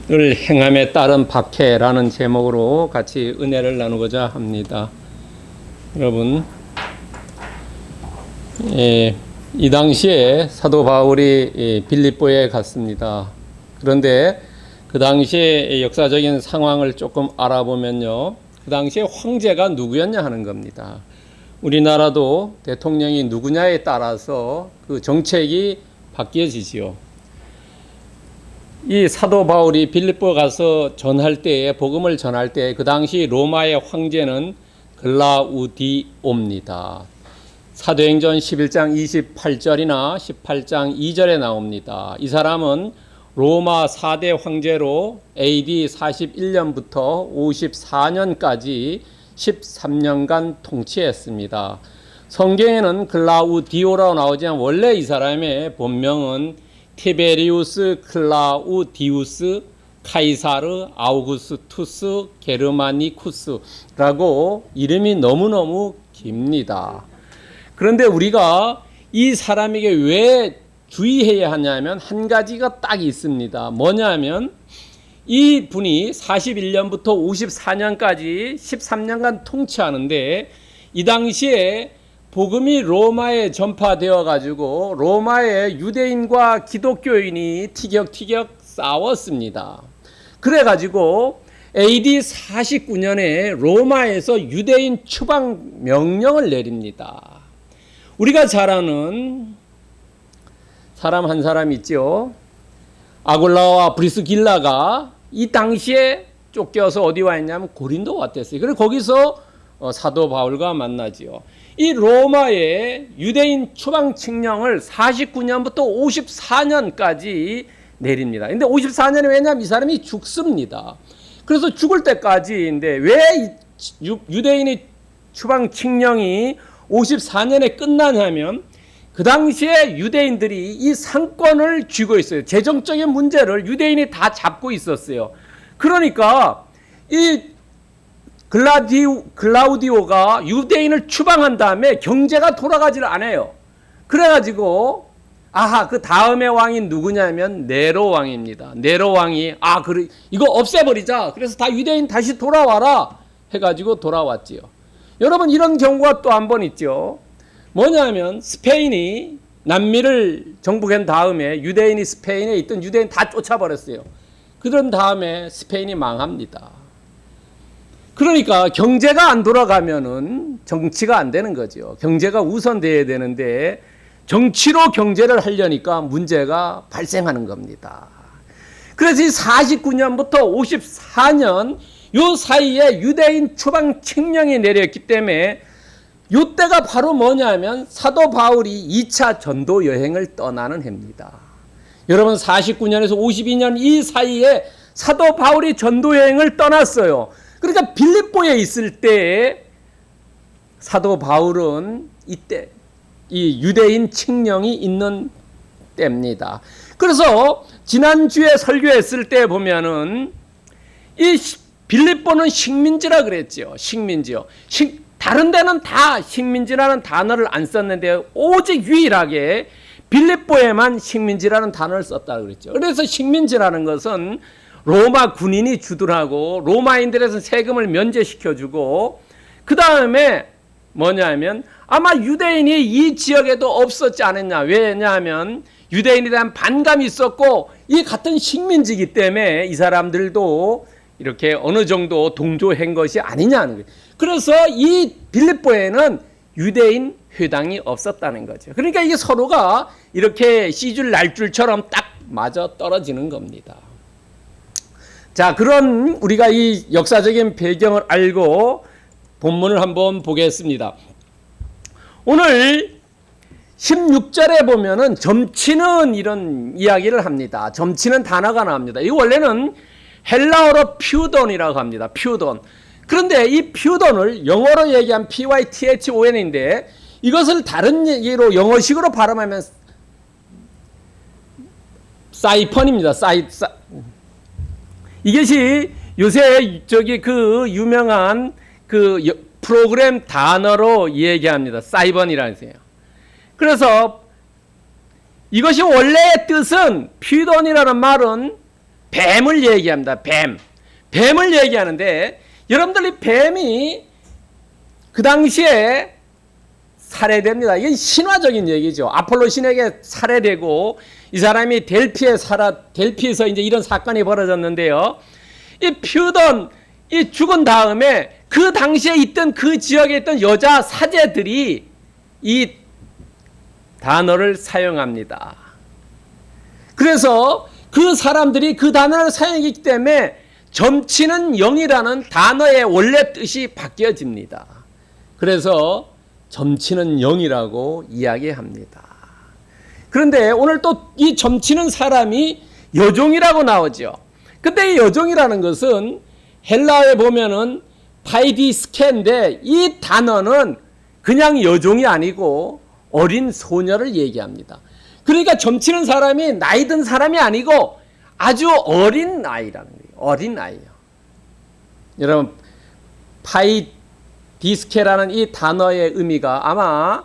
행함에 따른 박해라는 제목으로 같이 은혜를 나누고자 합니다. 여러분, 이 당시에 사도 바울이 빌립보에 갔습니다. 그런데 그 당시의 역사적인 상황을 조금 알아보면요, 그 당시에 황제가 누구였냐 하는 겁니다. 우리나라도 대통령이 누구냐에 따라서 그 정책이 바뀌어지지요. 이 사도 바울이 빌립보 가서 전할 때에, 복음을 전할 때 그 당시 로마의 황제는 글라우디오입니다. 사도행전 11장 28절이나 18장 2절에 나옵니다. 이 사람은 로마 4대 황제로 AD 41년부터 54년까지 13년간 통치했습니다. 성경에는 글라우디오라고 나오지만 원래 이 사람의 본명은 티베리우스 클라우디우스 카이사르 아우구스투스 게르마니쿠스라고 이름이 너무너무 깁니다. 그런데 우리가 이 사람에게 왜 주의해야 하냐면 한 가지가 딱 있습니다. 뭐냐면 이 분이 41년부터 54년까지 13년간 통치하는데 이 당시에 복음이 로마에 전파되어 가지고 로마의 유대인과 기독교인이 티격티격 싸웠습니다. 그래 가지고 AD 49년에 로마에서 유대인 추방 명령을 내립니다. 우리가 잘 아는 사람 한 사람 있죠. 아굴라와 브리스길라가 이 당시에 쫓겨서 어디 와 있냐면 고린도 왔댔어요. 그래서 거기서 사도 바울과 만나지요. 이 로마의 유대인 추방 칙령을 49년부터 54년까지 내립니다. 근데 54년에 왜냐면 이 사람이 죽습니다. 그래서 죽을 때까지인데 왜 유대인의 추방 칙령이 54년에 끝나냐면 그 당시에 유대인들이 이 상권을 쥐고 있어요. 재정적인 문제를 유대인이 다 잡고 있었어요. 그러니까 이 글라우디오가 유대인을 추방한 다음에 경제가 돌아가지를 않아요. 그래가지고 그 다음의 왕이 누구냐면 네로 왕입니다. 네로 왕이 그래 이거 없애버리자. 그래서 다 유대인 다시 돌아와라 해가지고 돌아왔지요. 여러분 이런 경우가 또 한 번 있죠. 뭐냐면 스페인이 남미를 정복한 다음에 유대인이 스페인에 있던 유대인 다 쫓아버렸어요. 그런 다음에 스페인이 망합니다. 그러니까 경제가 안 돌아가면은 정치가 안 되는 거죠. 경제가 우선돼야 되는데 정치로 경제를 하려니까 문제가 발생하는 겁니다. 그래서 이 49년부터 54년 요 사이에 유대인 추방 칙령이 내렸기 때문에 요때가 바로 뭐냐면 사도 바울이 2차 전도 여행을 떠나는 해입니다. 여러분 49년에서 52년 이 사이에 사도 바울이 전도 여행을 떠났어요. 그러니까 빌립보에 있을 때 사도 바울은 이때 이 유대인 칙령이 있는 때입니다. 그래서 지난주에 설교했을 때 보면은 이 빌립보는 식민지라 그랬죠. 식민지요. 다른 데는 다 식민지라는 단어를 안 썼는데 오직 유일하게 빌립보에만 식민지라는 단어를 썼다고 그랬죠. 그래서 식민지라는 것은 로마 군인이 주둔하고 로마인들에서 세금을 면제시켜주고 그 다음에 뭐냐면 아마 유대인이 이 지역에도 없었지 않았냐. 왜냐하면 유대인에 대한 반감이 있었고 이 같은 식민지이기 때문에 이 사람들도 이렇게 어느 정도 동조한 것이 아니냐는 거예요. 그래서 이 빌립보에는 유대인 회당이 없었다는 거죠. 그러니까 이게 서로가 이렇게 씨줄 날줄처럼 딱 맞아 떨어지는 겁니다. 자, 그런 우리가 이 역사적인 배경을 알고 본문을 한번 보겠습니다. 오늘 16절에 보면은 점치는 이런 이야기를 합니다. 점치는 단어가 나옵니다. 이 원래는 헬라어로 퓨돈이라고 합니다. 퓨돈. 그런데 이 퓨돈을 영어로 얘기한 python인데 이것을 다른 얘기로 영어식으로 발음하면 사이펀입니다. 이것이 요새 그 유명한 그 프로그램 단어로 얘기합니다. 사이번이라는 거예요. 그래서 이것이 원래의 뜻은 퓨돈이라는 말은 뱀을 얘기합니다. 뱀을 얘기하는데 여러분들이 뱀이 그 당시에 살해됩니다. 이게 신화적인 얘기죠. 아폴로 신에게 살해되고 이 사람이 델피에서 이제 이런 사건이 벌어졌는데요. 이 표던 이 죽은 다음에 그 당시에 있던 그 지역에 있던 여자 사제들이 이 단어를 사용합니다. 그래서 그 사람들이 그 단어를 사용했기 때문에 점치는 영이라는 단어의 원래 뜻이 바뀌어집니다. 그래서 점치는 영이라고 이야기합니다. 그런데 오늘 또 이 점치는 사람이 여종이라고 나오죠. 근데 이 여종이라는 것은 헬라어에 보면은 파이디스케인데 이 단어는 그냥 여종이 아니고 어린 소녀를 얘기합니다. 그러니까 점치는 사람이 나이 든 사람이 아니고 아주 어린 아이라는 거예요. 어린 아이요. 여러분 파이디스케라는 이 단어의 의미가 아마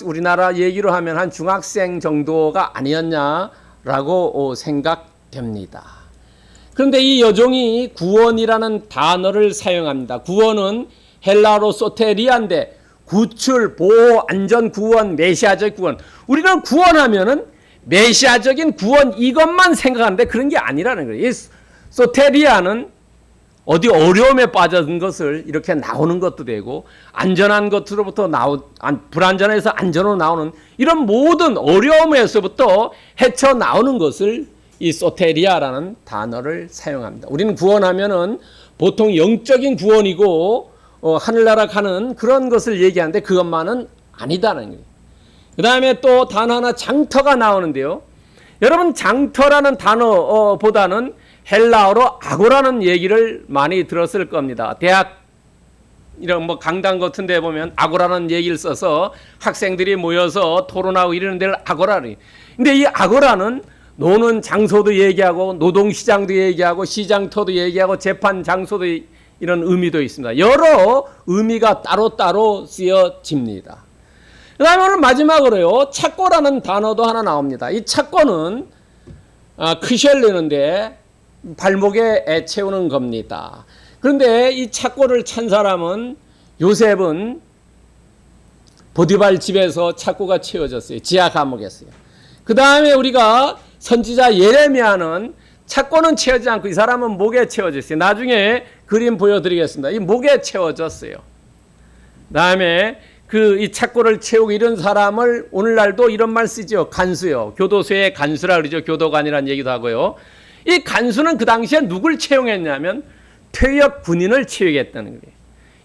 우리나라 얘기로 하면 한 중학생 정도가 아니었냐라고 생각됩니다. 그런데 이 여종이 구원이라는 단어를 사용합니다. 구원은 헬라어로 소테리아인데 구출, 보호, 안전, 구원, 메시아적 구원. 우리는 구원하면은 메시아적인 구원 이것만 생각하는데 그런 게 아니라는 거예요. 이 소테리아는 어디 어려움에 빠진 것을 이렇게 나오는 것도 되고 안전한 것으로부터 불안전해서 안전으로 나오는 이런 모든 어려움에서부터 헤쳐 나오는 것을 이 소테리아라는 단어를 사용합니다. 우리는 구원하면은 보통 영적인 구원이고 하늘나라 가는 그런 것을 얘기하는데 그것만은 아니다는 거예요. 그 다음에 또 단어 하나 장터가 나오는데요. 여러분 장터라는 단어보다는 헬라어로 아고라는 얘기를 많이 들었을 겁니다. 대학 이런 강당 같은 데 보면 아고라는 얘기를 써서 학생들이 모여서 토론하고 이러는 데를 아고라를. 근데 이 아고라는 노는 장소도 얘기하고 노동시장도 얘기하고 시장터도 얘기하고 재판 장소도 이런 의미도 있습니다. 여러 의미가 따로따로 쓰여집니다. 그 다음에 오늘 마지막으로요. 착고라는 단어도 하나 나옵니다. 이 착고는 크쉘르는데 발목에 채우는 겁니다. 그런데 이 착고를 찬 사람은 요셉은 보디발 집에서 착고가 채워졌어요. 지하 감옥에서요. 그 다음에 우리가 선지자 예레미야는 착고는 채우지 않고 이 사람은 목에 채워졌어요. 나중에 그림 보여드리겠습니다. 이 목에 채워졌어요. 그 다음에 이 착고를 채우고 이런 사람을 오늘날도 이런 말 쓰죠. 간수요. 교도소의 간수라 그러죠. 교도관이라는 얘기도 하고요. 이 간수는 그 당시에 누굴 채용했냐면 퇴역 군인을 채용했다는 거예요.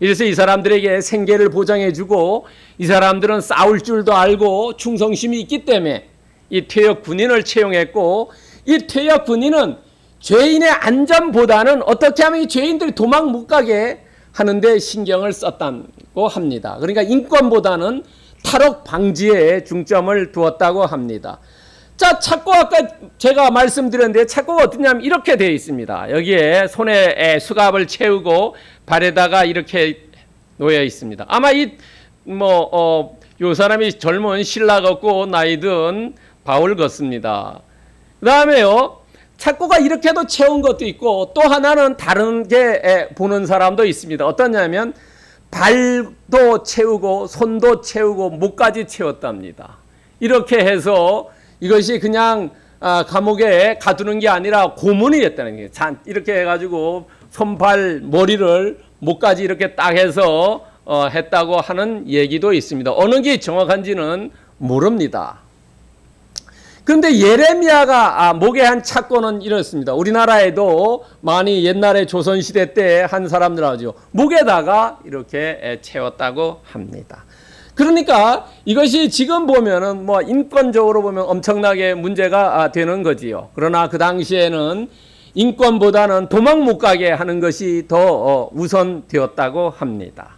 이래서 이 사람들에게 생계를 보장해주고 이 사람들은 싸울 줄도 알고 충성심이 있기 때문에 이 퇴역 군인을 채용했고 이 퇴역 군인은 죄인의 안전보다는 어떻게 하면 이 죄인들이 도망 못 가게 하는데 신경을 썼다고 합니다. 그러니까 인권보다는 탈옥 방지에 중점을 두었다고 합니다. 자, 착고 아까 제가 말씀드렸는데 착고가 어떠냐면 이렇게 되어 있습니다. 여기에 손에 수갑을 채우고 발에다가 이렇게 놓여 있습니다. 아마 요 사람이 젊은 신라 같고 나이 든 바울 같습니다. 그 다음에요. 착고가 이렇게도 채운 것도 있고 또 하나는 다른 게 보는 사람도 있습니다. 어떠냐면 발도 채우고 손도 채우고 목까지 채웠답니다. 이렇게 해서 이것이 그냥 감옥에 가두는 게 아니라 고문이 됐다는 거예요. 이렇게 해가지고 손발 머리를 목까지 이렇게 딱 해서 했다고 하는 얘기도 있습니다. 어느 게 정확한지는 모릅니다. 그런데 예레미야가 목에 한 착고는 이렇습니다. 우리나라에도 많이 옛날에 조선시대 때 한 사람들 하죠. 목에다가 이렇게 채웠다고 합니다. 그러니까 이것이 지금 보면은 인권적으로 보면 엄청나게 문제가 되는 거지요. 그러나 그 당시에는 인권보다는 도망 못 가게 하는 것이 더 우선되었다고 합니다.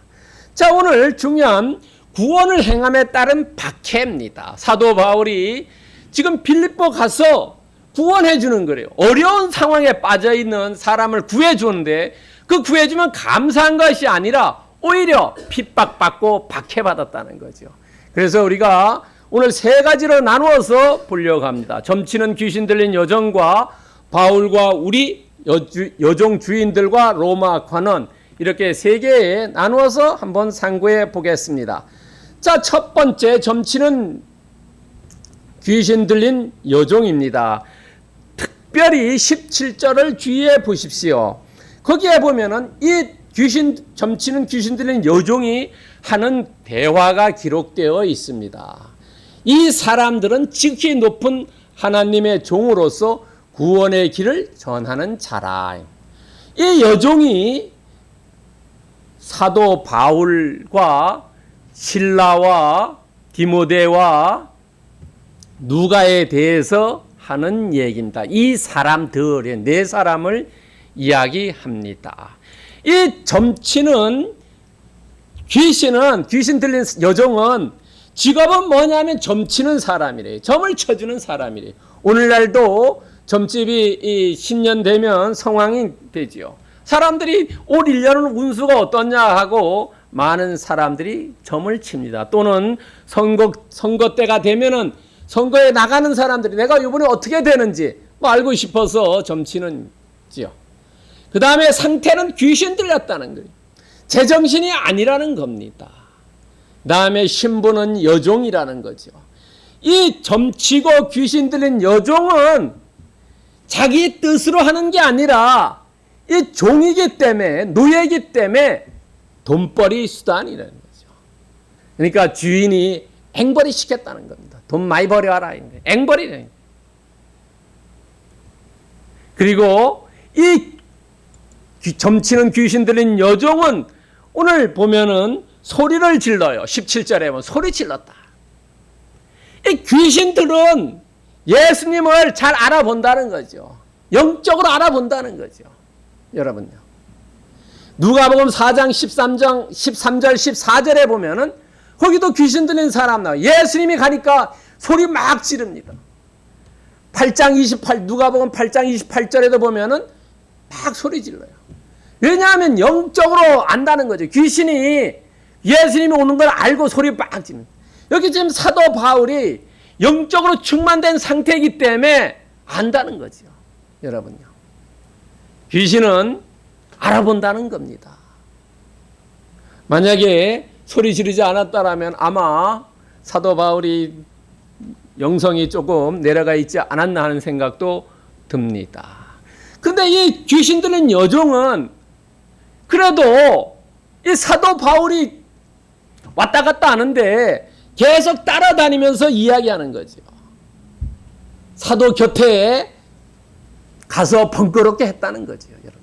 자, 오늘 중요한 구원을 행함에 따른 박해입니다. 사도 바울이 지금 빌립보 가서 구원해 주는 거래요. 어려운 상황에 빠져 있는 사람을 구해 주는데 그 구해 주면 감사한 것이 아니라 오히려 핍박받고 박해받았다는 거죠. 그래서 우리가 오늘 세 가지로 나누어서 보려고 합니다. 점치는 귀신 들린 여정과 바울과 우리 여종 주인들과 로마과는 이렇게 세 개에 나누어서 한번 상고해 보겠습니다. 자, 첫 번째 점치는 귀신 들린 여종입니다. 특별히 17절을 주의해 보십시오. 거기에 보면은 이 점치는 귀신 들린 여종이 하는 대화가 기록되어 있습니다. 이 사람들은 지극히 높은 하나님의 종으로서 구원의 길을 전하는 자라. 이 여종이 사도 바울과 실라와 디모데와 누가에 대해서 하는 얘기입니다. 이 사람들의 네 사람을 이야기합니다. 이 점치는 귀신 들린 여종은 직업은 뭐냐면 점치는 사람이래요. 점을 쳐주는 사람이래요. 오늘날도 점집이 10년 되면 성황이 되지요. 사람들이 올 1년은 운수가 어떠냐 하고 많은 사람들이 점을 칩니다. 또는 선거 때가 되면은 선거에 나가는 사람들이 내가 이번에 어떻게 되는지 알고 싶어서 점치는지요. 그 다음에 상태는 귀신 들렸다는 거예요. 제정신이 아니라는 겁니다. 그 다음에 신분은 여종이라는 거죠. 이 점치고 귀신 들린 여종은 자기 뜻으로 하는 게 아니라 이 종이기 때문에, 노예이기 때문에 돈벌이 수단이라는 거죠. 그러니까 주인이 앵벌이 시켰다는 겁니다. 돈 많이 벌여와라. 앵벌이래. 그리고 이 점치는 귀신 들린 여종은 오늘 보면은 소리를 질러요. 17절에 보면 소리 질렀다. 이 귀신들은 예수님을 잘 알아본다는 거죠. 영적으로 알아본다는 거죠. 여러분요. 누가복음 4장 13절 14절에 보면은 거기도 귀신 들린 사람 나와요. 예수님이 가니까 소리 막 지릅니다. 8장 누가복음 8장 28절에도 보면은 막 소리 질러요. 왜냐하면 영적으로 안다는 거죠. 귀신이 예수님이 오는 걸 알고 소리 막 지릅니다. 여기 지금 사도 바울이 영적으로 충만된 상태이기 때문에 안다는 거죠. 여러분요. 귀신은 알아본다는 겁니다. 만약에 소리 지르지 않았다라면 아마 사도 바울이 영성이 조금 내려가 있지 않았나 하는 생각도 듭니다. 근데 이 귀신 들린 여종은 그래도 이 사도 바울이 왔다 갔다 하는데 계속 따라다니면서 이야기하는 거죠. 사도 곁에 가서 번거롭게 했다는 거죠. 여러분.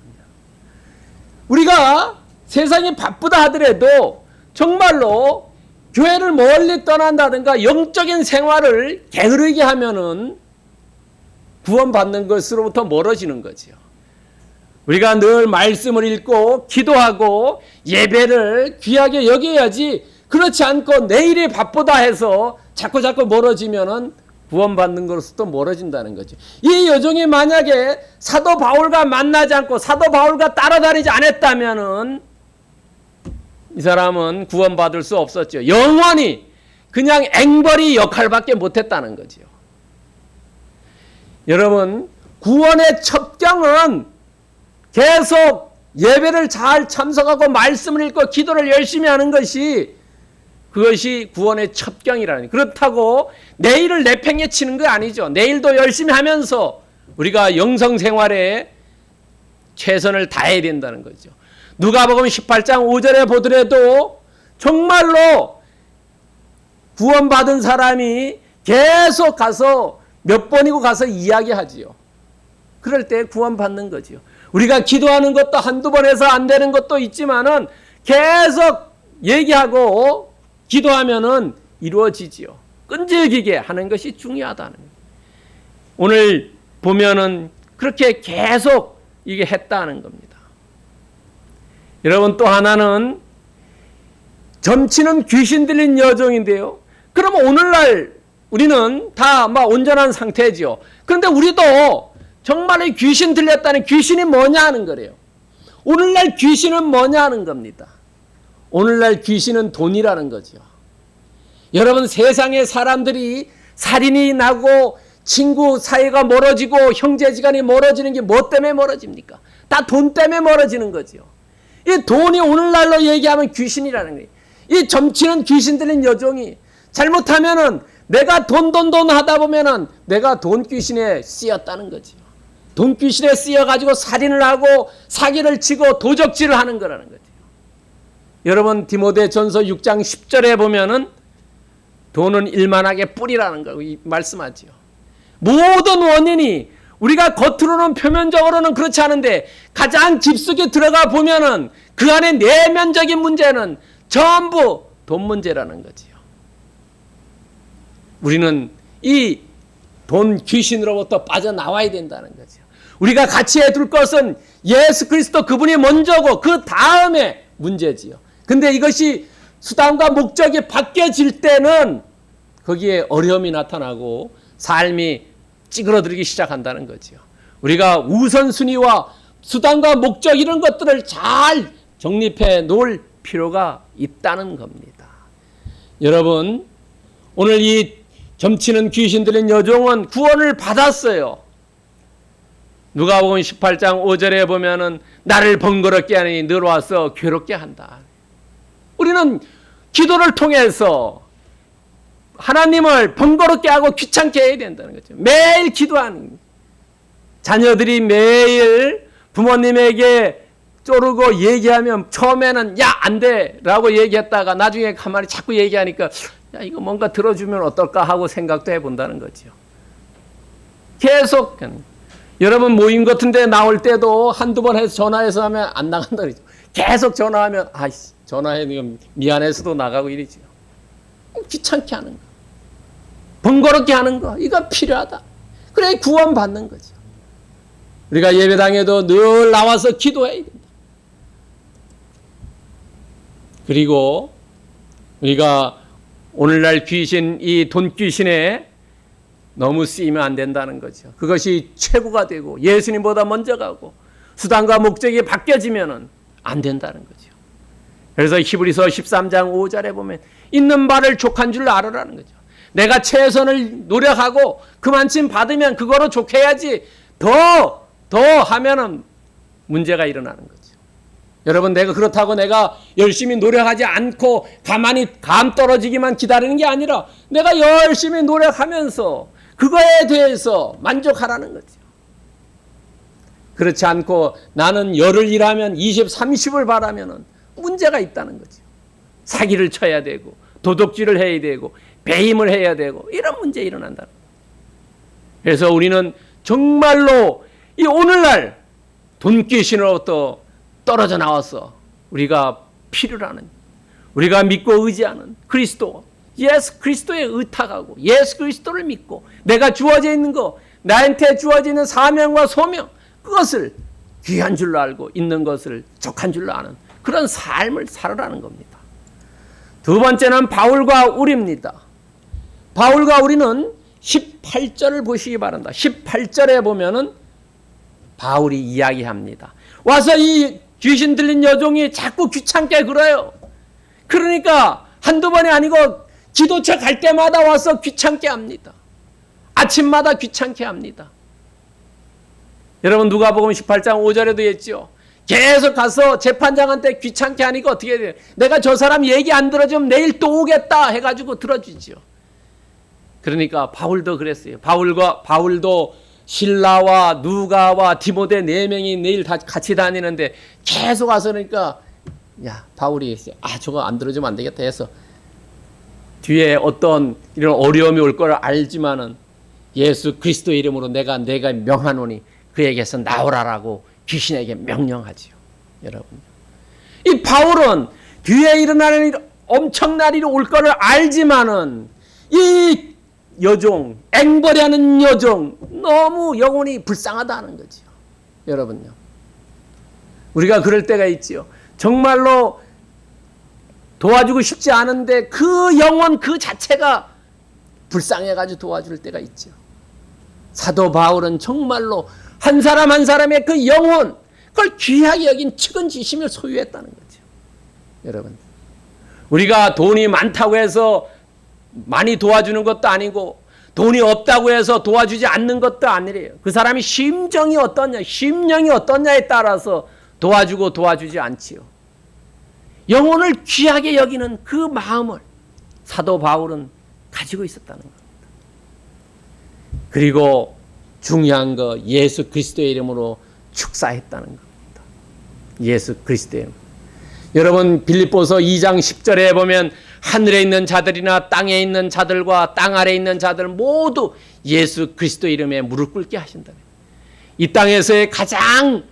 우리가 세상이 바쁘다 하더라도 정말로 교회를 멀리 떠난다든가 영적인 생활을 게으르게 하면은 구원받는 것으로부터 멀어지는 거죠. 우리가 늘 말씀을 읽고 기도하고 예배를 귀하게 여겨야지, 그렇지 않고 내일이 바쁘다 해서 자꾸 멀어지면은 구원받는 것으로부터 멀어진다는 거죠. 이 여종이 만약에 사도 바울과 만나지 않고 사도 바울과 따라다니지 않았다면은 이 사람은 구원받을 수 없었죠. 영원히 그냥 앵벌이 역할밖에 못했다는 거죠. 여러분, 구원의 첩경은 계속 예배를 잘 참석하고 말씀을 읽고 기도를 열심히 하는 것이, 그것이 구원의 첩경이라는. 그렇다고 내일을 내팽개치는 거 아니죠. 내일도 열심히 하면서 우리가 영성 생활에 최선을 다해야 된다는 거죠. 누가복음 18장 5절에 보더라도 정말로 구원받은 사람이 계속 가서 몇 번이고 가서 이야기하지요. 그럴 때 구원받는 거지요. 우리가 기도하는 것도 한두 번 해서 안 되는 것도 있지만은 계속 얘기하고 기도하면은 이루어지지요. 끈질기게 하는 것이 중요하다는 거예요. 오늘 보면은 그렇게 계속 이게 했다는 겁니다. 여러분, 또 하나는 점치는 귀신 들린 여종인데요. 그러면 오늘날 우리는 다 온전한 상태지요. 그런데 우리도 정말 귀신 들렸다는 귀신이 뭐냐 하는 거래요. 오늘날 귀신은 뭐냐 하는 겁니다. 오늘날 귀신은 돈이라는 거죠. 여러분, 세상에 사람들이 살인이 나고 친구 사이가 멀어지고 형제지간이 멀어지는 게 뭐 때문에 멀어집니까? 다 돈 때문에 멀어지는 거죠. 이 돈이 오늘날로 얘기하면 귀신이라는 거예요. 이 점치는 귀신 들린 여종이 잘못하면은 내가 돈 하다 보면은 내가 돈 귀신에 쓰였다는 거죠. 돈 귀신에 쓰여가지고 살인을 하고 사기를 치고 도적질을 하는 거라는 거죠. 여러분 디모데전서 6장 10절에 보면은 돈은 일만하게 뿌리라는 걸 말씀하지요. 모든 원인이 우리가 겉으로는 표면적으로는 그렇지 않은데 가장 깊숙이 들어가 보면은 그 안에 내면적인 문제는 전부 돈 문제라는 거지요. 우리는 이 돈 귀신으로부터 빠져나와야 된다는 거죠. 우리가 같이 해둘 것은 예수 그리스도 그분이 먼저고 그 다음에 문제지요. 근데 이것이 수단과 목적이 바뀌어질 때는 거기에 어려움이 나타나고 삶이 찌그러들기 시작한다는 거죠. 우리가 우선순위와 수단과 목적 이런 것들을 잘 정립해 놓을 필요가 있다는 겁니다. 여러분, 오늘 이 점치는 귀신 들린 여종은 구원을 받았어요. 누가복음 18장 5절에 보면은 나를 번거롭게 하니 늘 와서 괴롭게 한다. 우리는 기도를 통해서 하나님을 번거롭게 하고 귀찮게 해야 된다는 거죠. 매일 기도하는 자녀들이 매일 부모님에게 쪼르고 얘기하면 처음에는 야, 안 돼 라고 얘기했다가 나중에 가만히 자꾸 얘기하니까 야, 이거 뭔가 들어주면 어떨까 하고 생각도 해본다는 거죠. 계속 여러분 모임 같은 데 나올 때도 한두 번 해서 전화해서 하면 안 나간다 그러죠. 계속 전화하면 아이씨 전화해 미안해서도 나가고 이러죠. 귀찮게 하는 거, 번거롭게 하는 거, 이거 필요하다. 그래 구원 받는 거죠. 우리가 예배당에도 늘 나와서 기도해야 된다. 그리고 우리가 오늘날 귀신, 이 돈 귀신에 너무 쓰이면 안 된다는 거죠. 그것이 최고가 되고 예수님보다 먼저 가고 수단과 목적이 바뀌어지면 안 된다는 거죠. 그래서 히브리서 13장 5절에 보면 있는 바를 족한 줄 알으라는 거죠. 내가 최선을 노력하고 그만큼 받으면 그거로 족해야지 더 하면은 문제가 일어나는 거죠. 여러분, 내가 그렇다고 내가 열심히 노력하지 않고 가만히 감 떨어지기만 기다리는 게 아니라 내가 열심히 노력하면서 그거에 대해서 만족하라는 거죠. 그렇지 않고 나는 열흘 일하면 20, 30을 바라면 문제가 있다는 거죠. 사기를 쳐야 되고 도둑질을 해야 되고 배임을 해야 되고 이런 문제 일어난다. 그래서 우리는 정말로 이 오늘날 돈귀신으로부터 떨어져 나와서 우리가 필요로 하는, 우리가 믿고 의지하는 그리스도, 예수 그리스도에 의탁하고 예수 그리스도를 믿고 내가 주어져 있는 거, 나한테 주어져 있는 사명과 소명, 그것을 귀한 줄로 알고 있는 것을 족한 줄로 아는 그런 삶을 살아라는 겁니다. 두 번째는 바울과 우리입니다. 바울과 우리는 18절을 보시기 바란다. 18절에 보면은 바울이 이야기합니다. 와서 이 귀신 들린 여종이 자꾸 귀찮게 굴어요. 그러니까 한두 번이 아니고 기도처 갈 때마다 와서 귀찮게 합니다. 아침마다 귀찮게 합니다. 여러분 누가복음 18장 5절에도 했죠. 계속 가서 재판장한테 귀찮게 하니까 어떻게 돼요? 내가 저 사람 얘기 안 들어주면 내일 또 오겠다 해가지고 들어주죠. 그러니까 바울도 그랬어요. 바울도 실라와 누가와 디모데 4명이 내일 다 같이 다니는데 계속 와서 그러니까 야 바울이 저거 안 들어주면 안 되겠다 해서 뒤에 어떤 이런 어려움이 올 걸 알지만은 예수 그리스도 이름으로 내가 명하노니 그에게서 나오라라고 귀신에게 명령하지요. 여러분, 이 바울은 뒤에 일어나는 일, 엄청난 일이 올 거를 알지만은 이 여종, 앵벌이하는 여종 너무 영혼이 불쌍하다는 거죠. 여러분요, 우리가 그럴 때가 있지요. 정말로 도와주고 싶지 않은데 그 영혼 그 자체가 불쌍해가지고 도와줄 때가 있죠. 사도 바울은 정말로 한 사람 한 사람의 그 영혼, 그걸 귀하게 여긴 측은지심을 소유했다는 거죠. 여러분, 우리가 돈이 많다고 해서 많이 도와주는 것도 아니고 돈이 없다고 해서 도와주지 않는 것도 아니래요. 그 사람이 심정이 어떠냐, 심령이 어떠냐에 따라서 도와주고 도와주지 않지요. 영혼을 귀하게 여기는 그 마음을 사도 바울은 가지고 있었다는 겁니다. 그리고 중요한 거, 예수 그리스도의 이름으로 축사했다는 겁니다. 예수 그리스도의 이름. 여러분 빌립보서 2장 10절에 보면 하늘에 있는 자들이나 땅에 있는 자들과 땅 아래에 있는 자들 모두 예수 그리스도 이름에 무릎 꿇게 하신다. 이 땅에서의 가장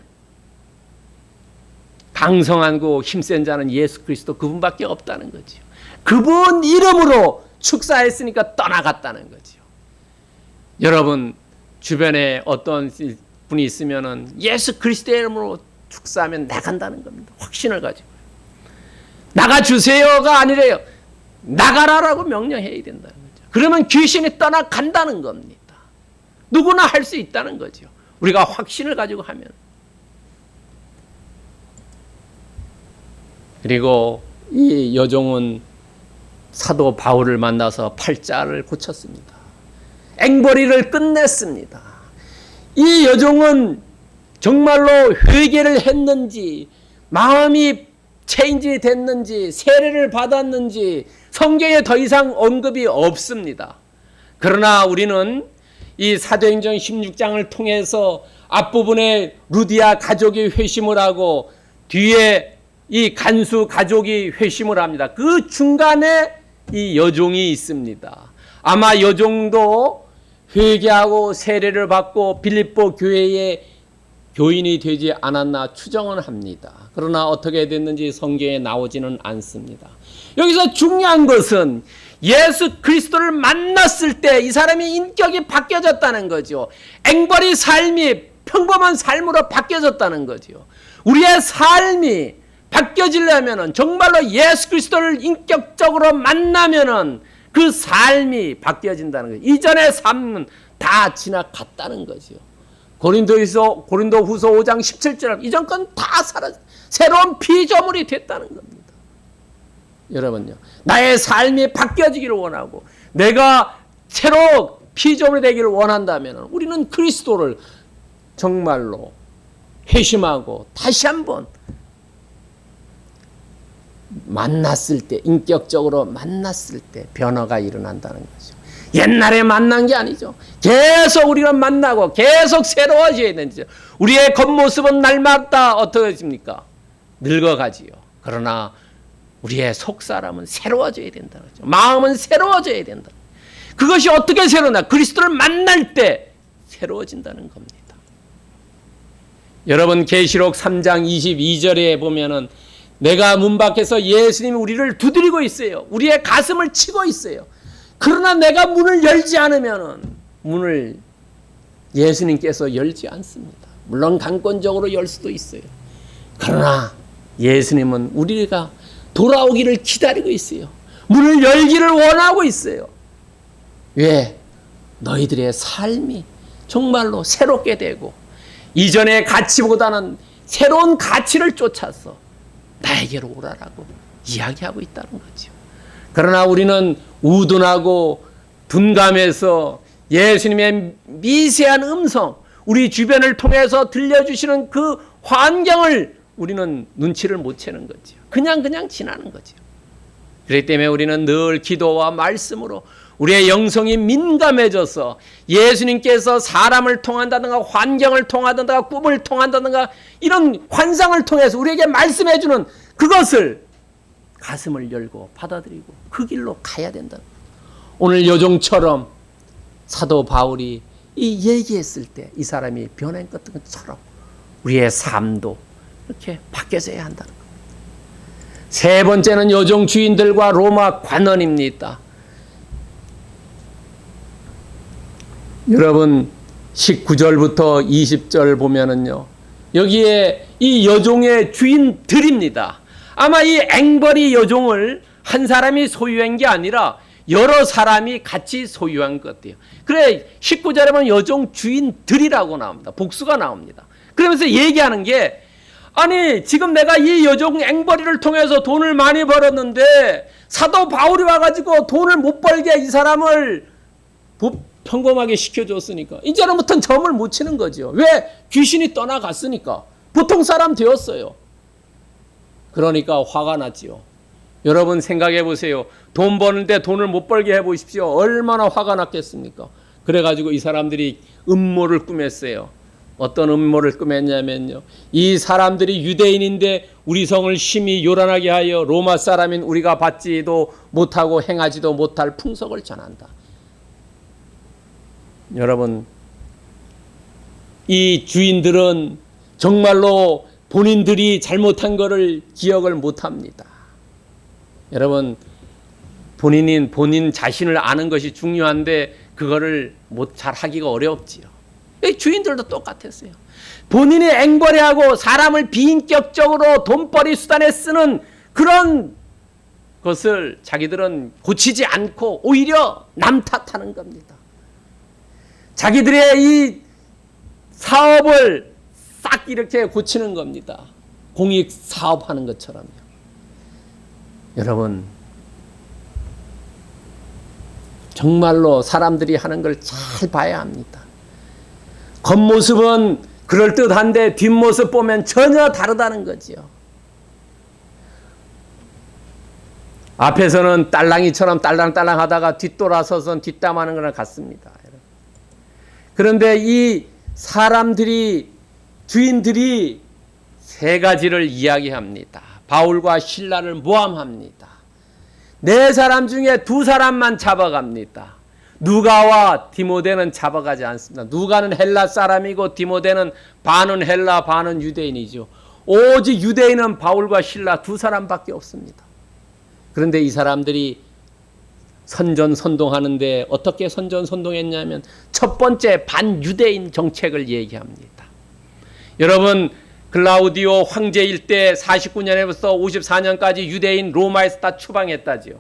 강성하고 힘센 자는 예수 그리스도 그분밖에 없다는 거죠. 그분 이름으로 축사했으니까 떠나갔다는 거죠. 여러분 주변에 어떤 분이 있으면은 예수 그리스도의 이름으로 축사하면 나간다는 겁니다. 확신을 가지고. 나가주세요가 아니래요. 나가라라고 명령해야 된다는 거죠. 그러면 귀신이 떠나간다는 겁니다. 누구나 할 수 있다는 거죠. 우리가 확신을 가지고 하면. 그리고 이 여종은 사도 바울을 만나서 팔자를 고쳤습니다. 앵벌이를 끝냈습니다. 이 여종은 정말로 회개를 했는지, 마음이 체인지 됐는지, 세례를 받았는지 성경에 더 이상 언급이 없습니다. 그러나 우리는 이 사도행전 16장을 통해서 앞부분에 루디아 가족이 회심을 하고 뒤에 이 간수 가족이 회심을 합니다. 그 중간에 이 여종이 있습니다. 아마 여종도 회개하고 세례를 받고 빌립보 교회에 교인이 되지 않았나 추정은 합니다. 그러나 어떻게 됐는지 성경에 나오지는 않습니다. 여기서 중요한 것은 예수 그리스도를 만났을 때 이 사람의 인격이 바뀌어졌다는 거죠. 앵벌이 삶이 평범한 삶으로 바뀌어졌다는 거죠. 우리의 삶이 바뀌어지려면 정말로 예수 그리스도를 인격적으로 만나면 그 삶이 바뀌어진다는 거죠. 이전의 삶은 다 지나갔다는 거죠. 고린도 후서 5장 17절 이전 건 다 사라져 새로운 피조물이 됐다는 겁니다. 여러분요, 나의 삶이 바뀌어지기를 원하고 내가 새로 피조물이 되기를 원한다면 우리는 그리스도를 정말로 회심하고 다시 한번 만났을 때, 인격적으로 만났을 때 변화가 일어난다는 거죠. 옛날에 만난 게 아니죠. 계속 우리가 만나고 계속 새로워져야 되죠. 우리의 겉모습은 날마다 어떠해집니까? 늙어가지요. 그러나 우리의 속사람은 새로워져야 된다는 거죠. 마음은 새로워져야 된다. 그것이 어떻게 새로우나? 그리스도를 만날 때 새로워진다는 겁니다. 여러분 계시록 3장 22절에 보면은 내가 문 밖에서 예수님이 우리를 두드리고 있어요. 우리의 가슴을 치고 있어요. 그러나 내가 문을 열지 않으면 문을 예수님께서 열지 않습니다. 물론 강권적으로 열 수도 있어요. 그러나 예수님은 우리가 돌아오기를 기다리고 있어요. 문을 열기를 원하고 있어요. 왜? 너희들의 삶이 정말로 새롭게 되고 이전의 가치보다는 새로운 가치를 쫓아서 나에게로 오라라고 이야기하고 있다는 거죠. 그러나 우리는 우둔하고 둔감해서 예수님의 미세한 음성, 우리 주변을 통해서 들려주시는 그 환경을 우리는 눈치를 못 채는 거죠. 그냥 지나는 거죠. 그렇기 때문에 우리는 늘 기도와 말씀으로 우리의 영성이 민감해져서 예수님께서 사람을 통한다든가 환경을 통한다든가 꿈을 통한다든가 이런 환상을 통해서 우리에게 말씀해 주는 그것을 가슴을 열고 받아들이고 그 길로 가야 된다. 오늘 여종처럼 사도 바울이 이 얘기했을 때 이 사람이 변한 것처럼 우리의 삶도 이렇게 바뀌어져야 한다는 겁니다. 세 번째는 여종 주인들과 로마 관원입니다. 여러분 19절부터 20절 보면은요, 여기에 이 여종의 주인들입니다. 아마 이 앵벌이 여종을 한 사람이 소유한 게 아니라 여러 사람이 같이 소유한 것 같아요. 그래 19절에 보면 여종 주인들이라고 나옵니다. 복수가 나옵니다. 그러면서 얘기하는 게, 아니 지금 내가 이 여종 앵벌이를 통해서 돈을 많이 벌었는데 사도 바울이 와가지고 돈을 못 벌게 이 사람을 평범하게 시켜줬으니까 이제부터는 점을 못 치는 거죠. 왜? 귀신이 떠나갔으니까. 보통 사람 되었어요. 그러니까 화가 났지요. 여러분 생각해 보세요. 돈 버는데 돈을 못 벌게 해 보십시오. 얼마나 화가 났겠습니까? 그래가지고 이 사람들이 음모를 꾸몄어요. 어떤 음모를 꾸몄냐면요. 이 사람들이 유대인인데 우리 성을 심히 요란하게 하여 로마 사람인 우리가 받지도 못하고 행하지도 못할 풍속을 전한다. 여러분, 이 주인들은 정말로 본인들이 잘못한 것을 기억을 못합니다. 여러분, 본인 자신을 아는 것이 중요한데 그거를 잘 하기가 어렵지요. 주인들도 똑같았어요. 본인이 앵벌이하고 사람을 비인격적으로 돈벌이 수단에 쓰는 그런 것을 자기들은 고치지 않고 오히려 남 탓하는 겁니다. 자기들의 이 사업을 싹 이렇게 고치는 겁니다. 공익 사업하는 것처럼요. 여러분, 정말로 사람들이 하는 걸 잘 봐야 합니다. 겉모습은 그럴듯한데 뒷모습 보면 전혀 다르다는 거지요. 앞에서는 딸랑이처럼 딸랑딸랑 하다가 뒤돌아서선 뒷담하는 거랑 같습니다. 그런데 이 사람들이, 주인들이 세 가지를 이야기합니다. 바울과 실라를 모함합니다. 네 사람 중에 두 사람만 잡아갑니다. 누가와 디모데는 잡아가지 않습니다. 누가는 헬라 사람이고 디모데는 반은 헬라 반은 유대인이죠. 오직 유대인은 바울과 실라 두 사람밖에 없습니다. 그런데 이 사람들이 선전선동하는데 어떻게 선전선동했냐면 첫 번째 반유대인 정책을 얘기합니다. 여러분, 글라우디오 황제일 때 49년에부터 54년까지 유대인 로마에서 다 추방했다지요.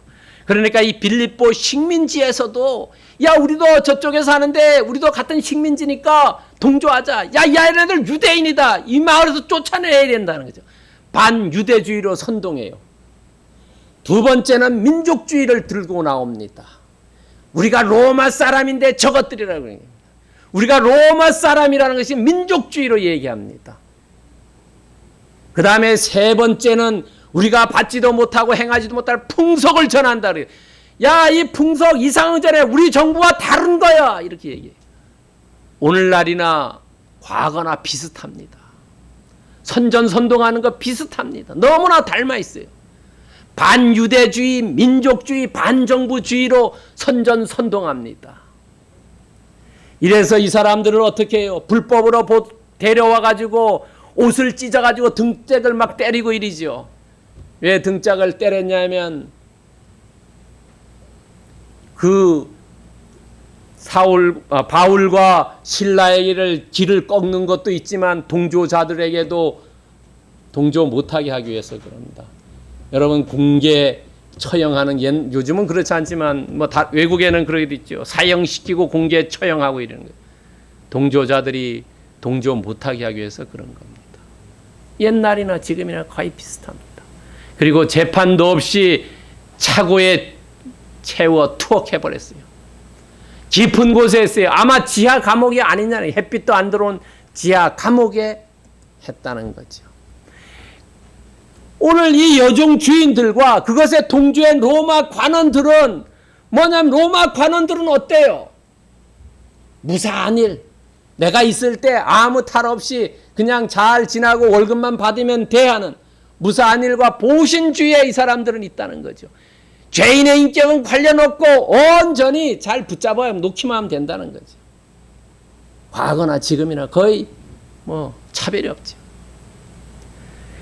그러니까 이 빌립보 식민지에서도 야, 우리도 저쪽에 사는데 우리도 같은 식민지니까 동조하자. 야, 얘네들 유대인이다. 이 마을에서 쫓아내야 된다는 거죠. 반유대주의로 선동해요. 두 번째는 민족주의를 들고 나옵니다. 우리가 로마 사람인데 저것들이라고 합니다. 우리가 로마 사람이라는 것이 민족주의로 얘기합니다. 그 다음에 세 번째는 우리가 받지도 못하고 행하지도 못할 풍속을 전한다. 야, 이 풍속 이상전에 우리 정부와 다른 거야. 이렇게 얘기해요. 오늘날이나 과거나 비슷합니다. 선전선동하는 거 비슷합니다. 너무나 닮아 있어요. 반유대주의, 민족주의, 반정부주의로 선전선동합니다. 이래서 이 사람들을 어떻게 해요? 불법으로 데려와가지고 옷을 찢어가지고 등짝을 막 때리고 이러죠. 왜 등짝을 때렸냐면 그 바울과 실라에게를 길을 꺾는 것도 있지만 동조자들에게도 동조 못하게 하기 위해서 그럽니다. 여러분, 공개 처형하는, 요즘은 그렇지 않지만 외국에는 그러기도 있죠. 사형시키고 공개 처형하고 이러는 거예요. 동조자들이 동조 못하게 하기 위해서 그런 겁니다. 옛날이나 지금이나 거의 비슷합니다. 그리고 재판도 없이 차고에 채워 투옥해버렸어요. 깊은 곳에 했어요. 아마 지하 감옥이 아니냐는, 햇빛도 안 들어온 지하 감옥에 했다는 거죠. 오늘 이 여종 주인들과 그것에 동조한 로마 관원들은 뭐냐면, 로마 관원들은 어때요? 무사한 일, 내가 있을 때 아무 탈 없이 그냥 잘 지나고 월급만 받으면 돼 하는 무사한 일과 보신주의에 이 사람들은 있다는 거죠. 죄인의 인격은 관련 없고 온전히 잘 붙잡아야 놓기만 하면 된다는 거죠. 과거나 지금이나 거의 차별이 없죠.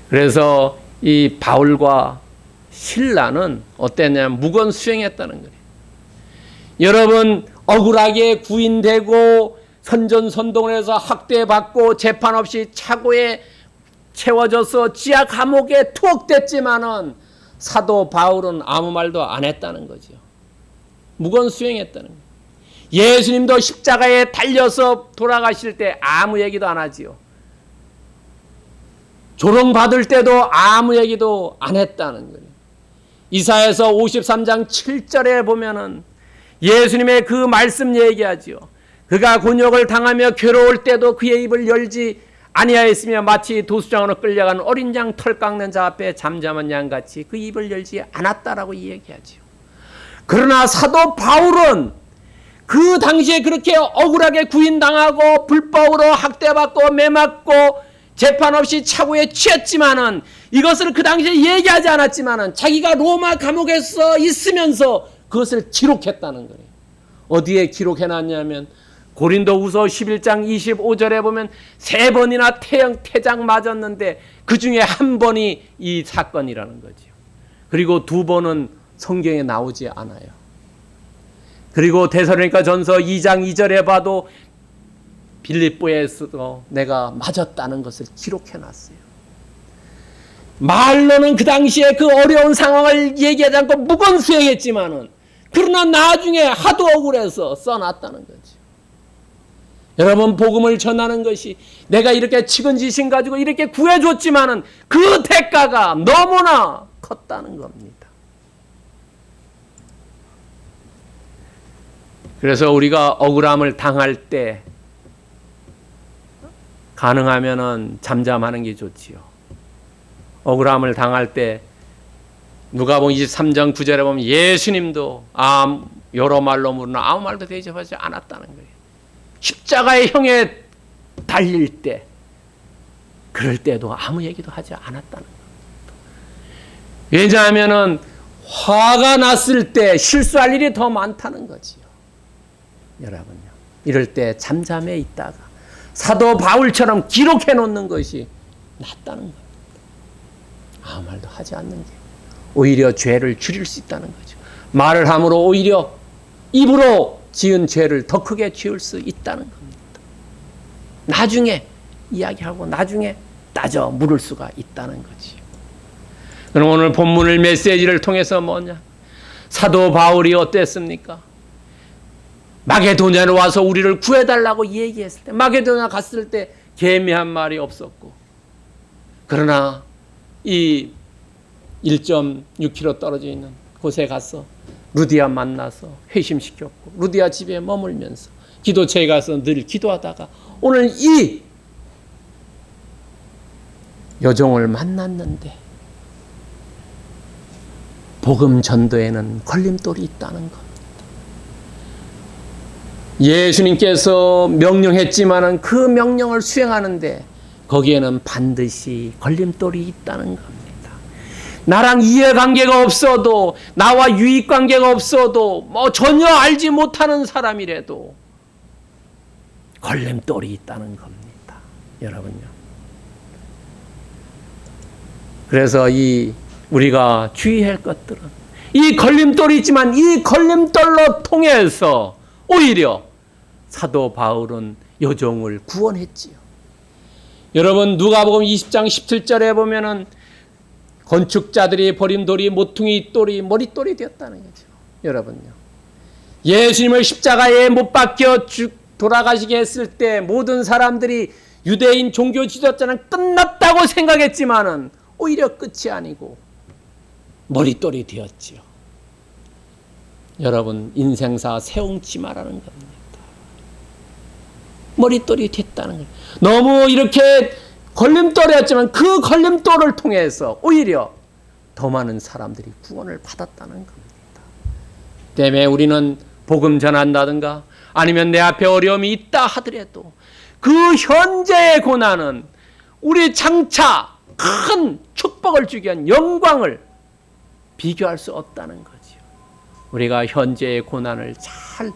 그래서 이 바울과 실라는 어땠냐면 무건 수행했다는 거예요. 여러분, 억울하게 구인되고 선전선동을 해서 학대받고 재판 없이 차고에 채워져서 지하 감옥에 투옥됐지만은 사도 바울은 아무 말도 안 했다는 거죠. 무건 수행했다는 거예요. 예수님도 십자가에 달려서 돌아가실 때 아무 얘기도 안 하지요. 조롱받을 때도 아무 얘기도 안 했다는 거예요. 이사야서 53장 7절에 보면은 예수님의 그 말씀 얘기하지요. 그가 곤욕을 당하며 괴로울 때도 그의 입을 열지 아니하였으며 마치 도수장으로 끌려간 어린 양 털 깎는 자 앞에 잠잠한 양같이 그 입을 열지 않았다라고 얘기하지요. 그러나 사도 바울은 그 당시에 그렇게 억울하게 구인당하고 불법으로 학대받고 매맞고 재판 없이 차고에 취했지만은 이것을 그 당시에 얘기하지 않았지만은 자기가 로마 감옥에서 있으면서 그것을 기록했다는 거예요. 어디에 기록해놨냐면 고린도후서 11장 25절에 보면 3번이나 태장 맞았는데 그 중에 1번이 이 사건이라는 거죠. 그리고 2번은 성경에 나오지 않아요. 그리고 데살로니가 전서 2장 2절에 봐도 빌립보에서도 내가 맞았다는 것을 기록해놨어요. 말로는 그 당시에 그 어려운 상황을 얘기하지 않고 무건수행했지만은 그러나 나중에 하도 억울해서 써놨다는 거죠. 여러분, 복음을 전하는 것이 내가 이렇게 측은지심 가지고 이렇게 구해줬지만은 그 대가가 너무나 컸다는 겁니다. 그래서 우리가 억울함을 당할 때 가능하면은 잠잠하는 게 좋지요. 억울함을 당할 때 누가복음 23장 9절에 보면 예수님도 여러 말로 물으나 아무 말도 대접하지 않았다는 거예요. 십자가의 형에 달릴 때 그럴 때도 아무 얘기도 하지 않았다는 거예요. 왜냐하면은 화가 났을 때 실수할 일이 더 많다는 거지요. 여러분요, 이럴 때 잠잠해 있다가 사도 바울처럼 기록해 놓는 것이 낫다는 겁니다. 아무 말도 하지 않는 게 오히려 죄를 줄일 수 있다는 거죠. 말을 함으로 오히려 입으로 지은 죄를 더 크게 지을 수 있다는 겁니다. 나중에 이야기하고 나중에 따져 물을 수가 있다는 거지요. 그럼 오늘 본문을 메시지를 통해서 뭐냐? 사도 바울이 어땠습니까? 마게도냐로 와서 우리를 구해달라고 얘기했을 때, 마게도냐 갔을 때 개미한 마리 없었고, 그러나 이 1.6km 떨어져 있는 곳에 가서 루디아 만나서 회심시켰고, 루디아 집에 머물면서 기도처에 가서 늘 기도하다가 오늘 이 여종을 만났는데 복음 전도에는 걸림돌이 있다는 것. 예수님께서 명령했지만은 그 명령을 수행하는데 거기에는 반드시 걸림돌이 있다는 겁니다. 나랑 이해관계가 없어도, 나와 유익관계가 없어도, 전혀 알지 못하는 사람이라도 걸림돌이 있다는 겁니다. 여러분요. 그래서 우리가 주의할 것들은 이 걸림돌이 있지만 이 걸림돌로 통해서 오히려 사도 바울은 여종을 구원했지요. 여러분, 누가복음 20장 17절에 보면은 건축자들이 버린 돌이 모퉁이 돌이 머릿돌이 되었다는 거죠. 여러분요, 예수님을 십자가에 못 박혀 돌아가시게 했을 때 모든 사람들이 유대인 종교 지도자는 끝났다고 생각했지만은 오히려 끝이 아니고 머릿돌이 되었지요. 여러분, 인생사 세웅치 말하는 겁니다. 머릿돌이 됐다는 거예요. 너무 이렇게 걸림돌이었지만 그 걸림돌을 통해서 오히려 더 많은 사람들이 구원을 받았다는 겁니다. 때문에 우리는 복음 전한다든가 아니면 내 앞에 어려움이 있다 하더라도 그 현재의 고난은 우리 장차 큰 축복을 주기 위한 영광을 비교할 수 없다는 거지요. 우리가 현재의 고난을 잘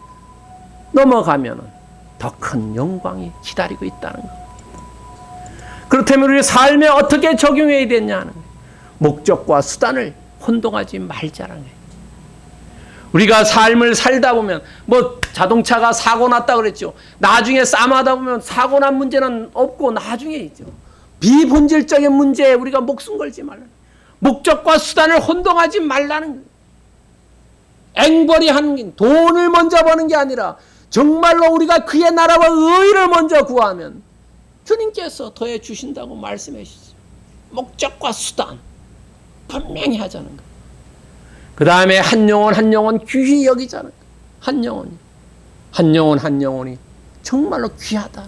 넘어가면 더 큰 영광이 기다리고 있다는 겁니다. 그렇다면 우리 삶에 어떻게 적용해야 되냐는 거예요. 목적과 수단을 혼동하지 말자라는 거예요. 우리가 삶을 살다 보면 자동차가 사고 났다 그랬죠. 나중에 싸움하다 보면 사고 난 문제는 없고 나중에 있죠. 비본질적인 문제에 우리가 목숨 걸지 말라는 거예요. 목적과 수단을 혼동하지 말라는 거예요. 앵벌이 하는 돈을 먼저 버는 게 아니라 정말로 우리가 그의 나라와 의를 먼저 구하면 주님께서 더해 주신다고 말씀해 주시죠. 목적과 수단 분명히 하자는 거예요. 그 다음에 한 영혼 한 영혼 귀히 여기자는 거예요. 한 영혼이. 한 영혼 한 영혼이 정말로 귀하다.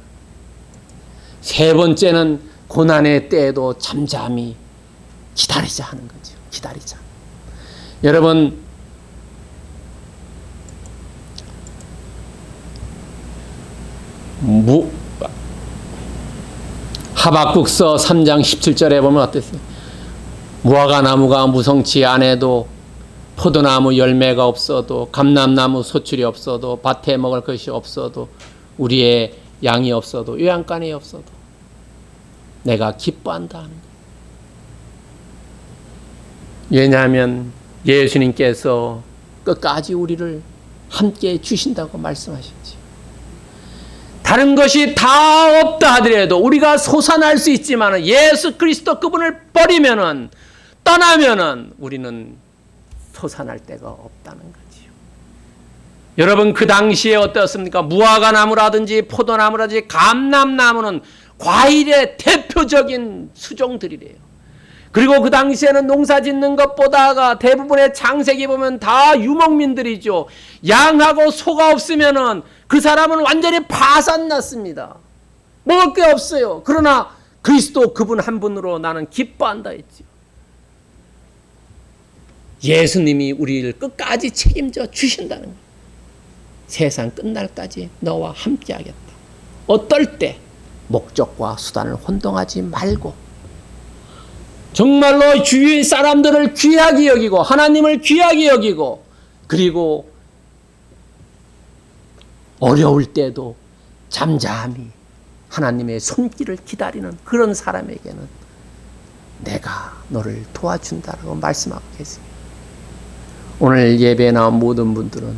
세 번째는 고난의 때에도 잠잠히 기다리자 하는 거죠. 기다리자. 여러분, 하박국서 3장 17절에 보면 어땠어요? 무화과 나무가 무성치 않아도, 포도나무 열매가 없어도, 감람나무 소출이 없어도, 밭에 먹을 것이 없어도, 우리의 양이 없어도, 요양간이 없어도 내가 기뻐한다 하는 거예요. 왜냐하면 예수님께서 끝까지 우리를 함께 주신다고 말씀하셨지. 다른 것이 다 없다 하더라도 우리가 솟아날 수 있지만 예수 그리스도 그분을 버리면은, 떠나면은 우리는 솟아날 데가 없다는 거지요. 여러분, 그 당시에 어떻습니까? 무화과 나무라든지 포도나무라든지 감람나무는 과일의 대표적인 수종들이래요. 그리고 그 당시에는 농사 짓는 것보다가 대부분의 창세기 보면 다 유목민들이죠. 양하고 소가 없으면은 그 사람은 완전히 파산났습니다. 먹을 게 없어요. 그러나 그리스도 그분 한 분으로 나는 기뻐한다 했죠. 예수님이 우리를 끝까지 책임져 주신다는 거예요. 세상 끝날까지 너와 함께 하겠다. 어떨 때 목적과 수단을 혼동하지 말고 정말로 주위 사람들을 귀하게 여기고 하나님을 귀하게 여기고, 그리고 어려울 때도 잠잠히 하나님의 손길을 기다리는 그런 사람에게는 내가 너를 도와준다라고 말씀하고 계세요. 오늘 예배에 나온 모든 분들은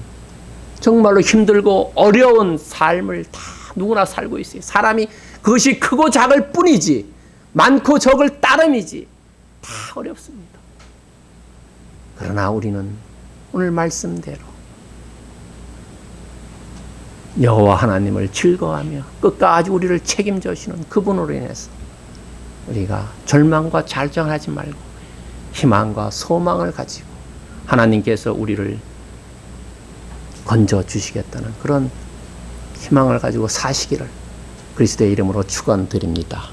정말로 힘들고 어려운 삶을 다 누구나 살고 있어요. 사람이 그것이 크고 작을 뿐이지, 많고 적을 따름이지, 다 어렵습니다. 그러나 우리는 오늘 말씀대로 여호와 하나님을 즐거워하며 끝까지 우리를 책임져 주시는 그분으로 인해서 우리가 절망과 절정하지 말고 희망과 소망을 가지고 하나님께서 우리를 건져 주시겠다는 그런 희망을 가지고 사시기를 그리스도의 이름으로 축원드립니다.